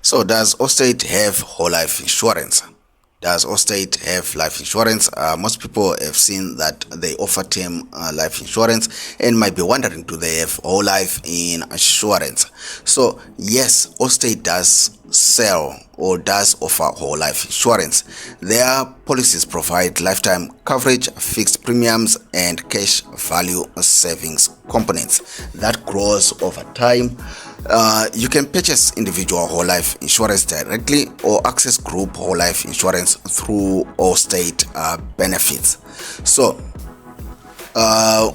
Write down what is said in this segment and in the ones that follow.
So does Allstate have whole life insurance? Does Allstate have life insurance? Most people have seen that they offer term life insurance and might be wondering, do they have whole life insurance? So yes, Allstate does sell or does offer whole life insurance. Their policies provide lifetime coverage, fixed premiums, and cash value savings components that grows over time. You can purchase individual whole life insurance directly or access group whole life insurance through Allstate benefits. So,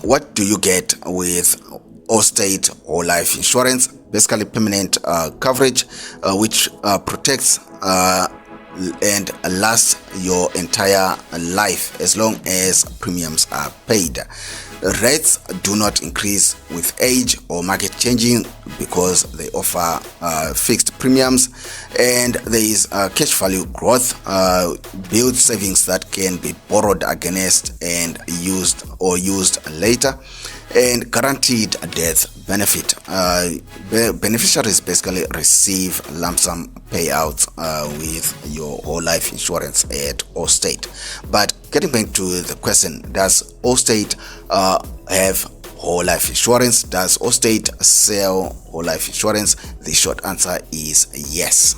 what do you get with Allstate whole life insurance? Basically, permanent coverage, which protects and lasts your entire life as long as premiums are paid. Rates do not increase with age or market changing because they offer fixed premiums, and there is cash value growth, build savings that can be borrowed against and used later, and guaranteed death benefit. Beneficiaries basically receive lump sum payouts with your whole life insurance at Allstate. But getting back to the question, does Allstate have whole life insurance? Does Allstate sell whole life insurance? The short answer is yes.